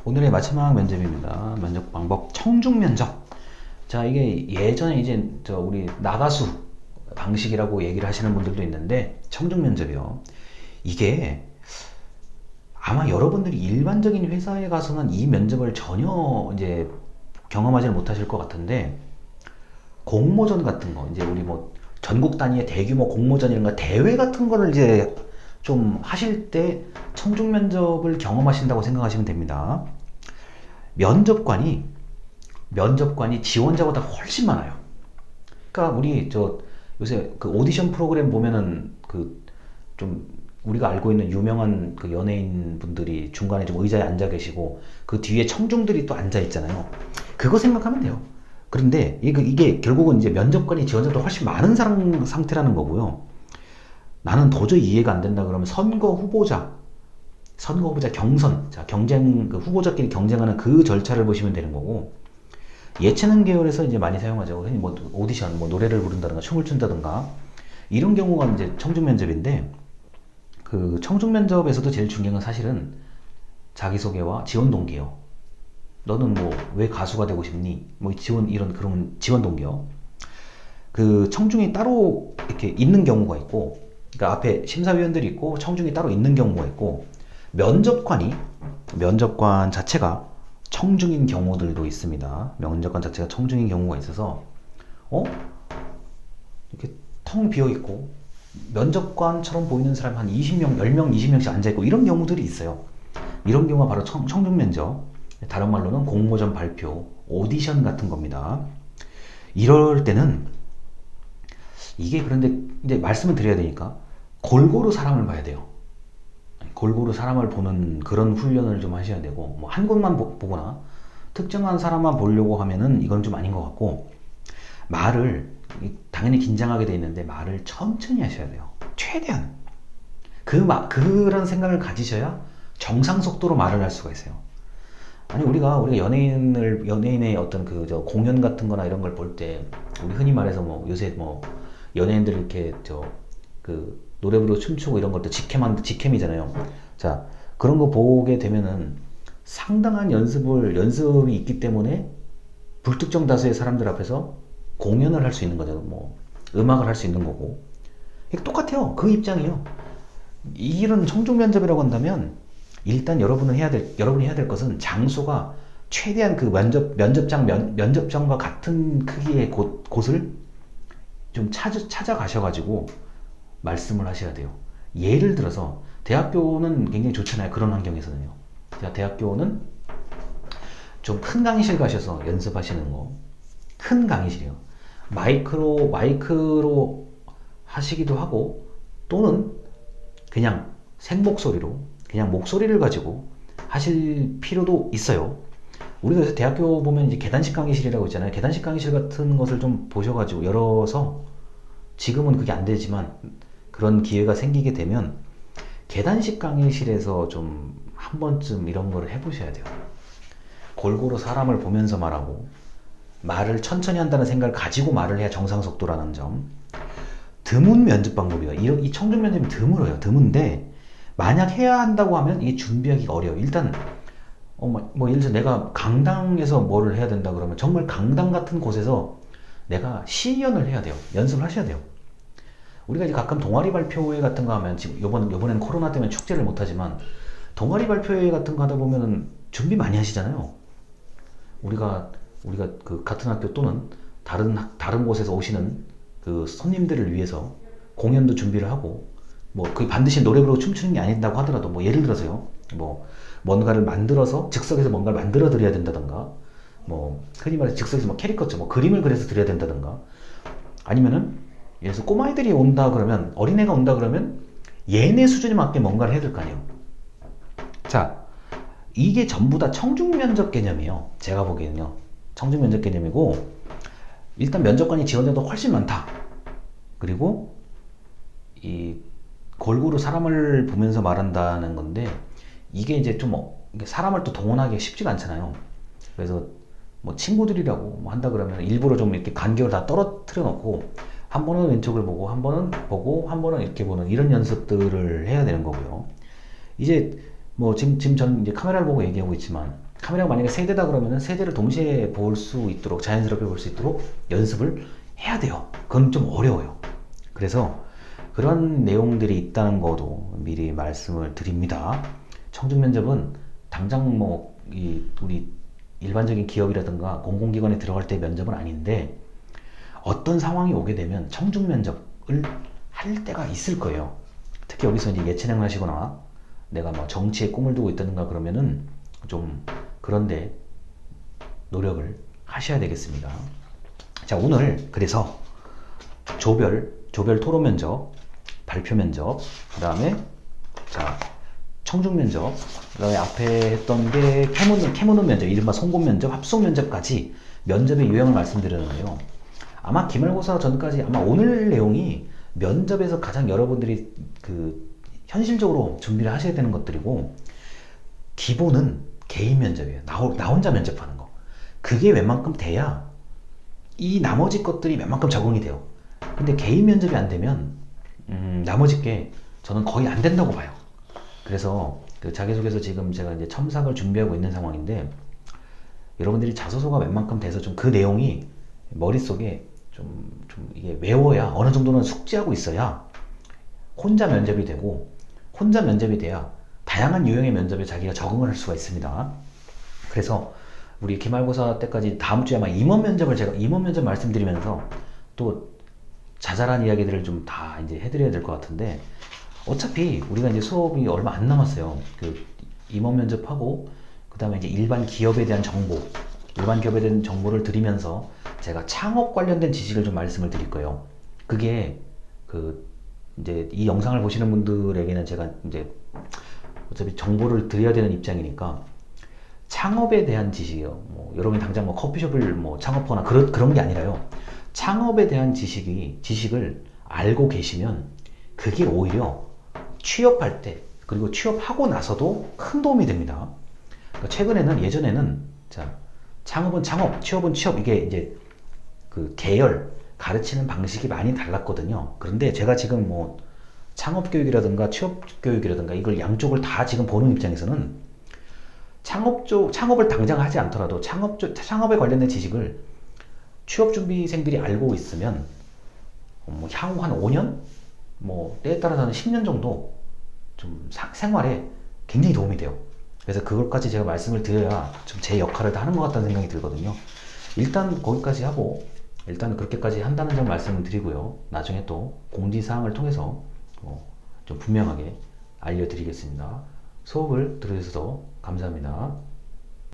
오늘의 마지막 면접입니다. 면접 방법 청중 면접. 자, 이게 예전에 이제 우리 나가수 방식이라고 얘기를 하시는 분들도 있는데 청중 면접이요. 이게 아마 여러분들이 일반적인 회사에 가서는 이 면접을 전혀 이제 경험하지 못하실 것 같은데, 공모전 같은 거, 이제 우리 뭐 전국 단위의 대규모 공모전 이런 거 대회 같은 거를 이제 좀 하실 때 청중 면접을 경험하신다고 생각하시면 됩니다. 면접관이 지원자보다 훨씬 많아요. 그러니까 우리 요새 그 오디션 프로그램 보면은 그 좀 우리가 알고 있는 유명한 그 연예인 분들이 중간에 좀 의자에 앉아 계시고 그 뒤에 청중들이 또 앉아 있잖아요. 그거 생각하면 돼요. 그런데 이게 결국은 이제 면접관이 지원자보다 훨씬 많은 상태라는 거고요. 나는 도저히 이해가 안 된다 그러면 선거 후보자 경선, 자, 그 후보자끼리 경쟁하는 그 절차를 보시면 되는 거고, 예체능 계열에서 이제 많이 사용하죠. 흔히 뭐 오디션, 뭐 노래를 부른다든가 춤을 춘다든가 이런 경우가 이제 청중 면접인데, 그 청중 면접에서도 제일 중요한 건 사실은 자기소개와 지원 동기요. 너는 뭐 왜 가수가 되고 싶니? 뭐 그런 지원 동기요. 그 청중이 따로 이렇게 있는 경우가 있고, 그러니까 앞에 심사위원들이 있고 청중이 따로 있는 경우가 있고, 면접관 자체가 청중인 경우들도 있습니다. 면접관 자체가 청중인 경우가 있어서 이렇게 텅 비어 있고 면접관처럼 보이는 사람 한 20명, 10명, 20명씩 앉아 있고 이런 경우들이 있어요. 이런 경우가 바로 청중 면접, 다른 말로는 공모전 발표, 오디션 같은 겁니다. 이럴 때는 이게, 그런데 이제 말씀을 드려야 되니까 골고루 사람을 봐야 돼요. 골고루 사람을 보는 그런 훈련을 좀 하셔야 되고, 뭐 한 곳만 보거나 특정한 사람만 보려고 하면은 이건 좀 아닌 것 같고, 말을 당연히 긴장하게 돼 있는데 말을 천천히 하셔야 돼요. 최대한 그런 생각을 가지셔야 정상 속도로 말을 할 수가 있어요. 아니, 우리가 연예인의 어떤 공연 같은 거나 이런 걸 볼 때, 우리 흔히 말해서 뭐 요새 뭐 연예인들 이렇게 노래 부르고 춤추고 이런 것도 직캠이잖아요. 자, 그런 거 보게 되면은 상당한 연습이 있기 때문에 불특정 다수의 사람들 앞에서 공연을 할 수 있는 거죠. 뭐 음악을 할 수 있는 거고. 이게 똑같아요. 그 입장이에요. 이런 청중 면접이라고 한다면 일단 여러분이 해야 될 것은 장소가 최대한 그 면접장과 같은 크기의 곳을 좀 찾아가셔가지고 말씀을 하셔야 돼요. 예를 들어서 대학교는 굉장히 좋잖아요. 그런 환경에서는요. 자, 대학교는 좀 큰 강의실 가셔서 연습하시는 거. 큰 강의실이요. 마이크로 하시기도 하고, 또는 그냥 생목소리로, 그냥 목소리를 가지고 하실 필요도 있어요. 우리가 요새 대학교 보면 이제 계단식 강의실이라고 있잖아요. 계단식 강의실 같은 것을 좀 보셔가지고 열어서, 지금은 그게 안 되지만 그런 기회가 생기게 되면 계단식 강의실에서 좀 한 번쯤 이런 거를 해보셔야 돼요. 골고루 사람을 보면서 말하고, 말을 천천히 한다는 생각을 가지고 말을 해야 정상 속도라는 점. 드문 면접 방법이에요. 이 청중 면접이 드물어요. 드문데 만약 해야 한다고 하면 이게 준비하기가 어려워요. 일단 뭐 예를 들어 내가 강당에서 뭐를 해야 된다 그러면 정말 강당 같은 곳에서 내가 시연을 해야 돼요. 연습을 하셔야 돼요. 우리가 이제 가끔 동아리 발표회 같은 거 하면, 지금 요번엔 코로나 때문에 축제를 못 하지만 동아리 발표회 같은 거 하다 보면은 준비 많이 하시잖아요. 우리가 그 같은 학교 또는 다른 곳에서 오시는 그 손님들을 위해서 공연도 준비를 하고, 뭐 그 반드시 노래 부르고 춤추는 게 아닌다고 하더라도, 뭐 예를 들어서요, 뭐 뭔가를 만들어서 즉석에서 뭔가를 만들어 드려야 된다던가, 뭐 흔히 말해서 즉석에서 뭐 캐리커처, 뭐 그림을 그려서 드려야 된다던가, 아니면은 예를 들어서 꼬마애들이 온다 그러면, 어린애가 온다 그러면 얘네 수준에 맞게 뭔가를 해야 될 거 아니에요. 자, 이게 전부 다 청중 면접 개념이에요. 제가 보기에는요. 청중 면접 개념이고, 일단 면접관이 지원자도 훨씬 많다. 그리고 이 골고루 사람을 보면서 말한다는 건데, 이게 이제 좀 사람을 또 동원하기 쉽지가 않잖아요. 그래서 뭐 친구들이라고 뭐 한다 그러면 일부러 좀 이렇게 간격을 다 떨어뜨려 놓고, 한 번은 왼쪽을 보고, 한 번은 보고, 한 번은 이렇게 보는 이런 연습들을 해야 되는 거고요. 이제 뭐 지금 저는 이제 카메라를 보고 얘기하고 있지만, 카메라가 만약에 세 대다 그러면은 세 대를 동시에 볼 수 있도록, 자연스럽게 볼 수 있도록 연습을 해야 돼요. 그건 좀 어려워요. 그래서 그런 내용들이 있다는 것도 미리 말씀을 드립니다. 청중 면접은 당장 뭐 우리 일반적인 기업이라든가 공공기관에 들어갈 때 면접은 아닌데, 어떤 상황이 오게 되면 청중 면접을 할 때가 있을 거예요. 특히 여기서 이제 예체능을 하시거나 내가 뭐 정치에 꿈을 두고 있다든가 그러면은 좀 그런데 노력을 하셔야 되겠습니다. 자, 오늘 그래서 조별 토론 면접, 발표 면접, 그 다음에 자 청중 면접, 그 다음에 앞에 했던 게 캐묻는 면접, 이른바 송곳 면접, 합숙 면접까지 면접의 유형을 말씀드렸는데요. 아마 기말고사 전까지 아마 오늘 내용이 면접에서 가장 여러분들이 현실적으로 준비를 하셔야 되는 것들이고, 기본은 개인 면접이에요. 나 혼자 면접하는 거. 그게 웬만큼 돼야 이 나머지 것들이 웬만큼 적응이 돼요. 근데 개인 면접이 안 되면 나머지 게 저는 거의 안 된다고 봐요. 그래서 그 자기소개서 지금 제가 이제 첨삭을 준비하고 있는 상황인데, 여러분들이 자소서가 웬만큼 돼서 좀 그 내용이 머릿속에 좀 이게 외워야, 어느 정도는 숙지하고 있어야 혼자 면접이 되고, 혼자 면접이 돼야 다양한 유형의 면접에 자기가 적응을 할 수가 있습니다. 그래서 우리 기말고사 때까지 다음 주에 아마 제가 임원 면접 말씀드리면서 또 자잘한 이야기들을 좀 다 이제 해드려야 될 것 같은데, 어차피 우리가 이제 수업이 얼마 안 남았어요. 그 임원 면접하고 그 다음에 이제 일반 기업에 대한 정보를 드리면서 제가 창업 관련된 지식을 좀 말씀을 드릴 거예요. 그게 이제 이 영상을 보시는 분들에게는 제가 이제 어차피 정보를 드려야 되는 입장이니까 창업에 대한 지식이요. 뭐 여러분이 당장 뭐 커피숍을 뭐 창업하거나 그런 게 아니라요. 창업에 대한 지식을 알고 계시면 그게 오히려 취업할 때, 그리고 취업하고 나서도 큰 도움이 됩니다. 그러니까 예전에는 창업은 창업, 취업은 취업, 이게 이제 그 계열 가르치는 방식이 많이 달랐거든요. 그런데 제가 지금 뭐 창업 교육이라든가 취업 교육이라든가 이걸 양쪽을 다 지금 보는 입장에서는 창업을 당장 하지 않더라도 창업에 관련된 지식을 취업 준비생들이 알고 있으면 뭐 향후 한 5년? 뭐 때에 따라서는 10년 정도 좀 생활에 굉장히 도움이 돼요. 그래서 그것까지 제가 말씀을 드려야 좀 제 역할을 다 하는 것 같다는 생각이 들거든요. 일단 거기까지 하고, 일단 그렇게까지 한다는 점 말씀을 드리고요. 나중에 또 공지사항을 통해서 좀 분명하게 알려드리겠습니다. 수업을 들어주셔서 감사합니다.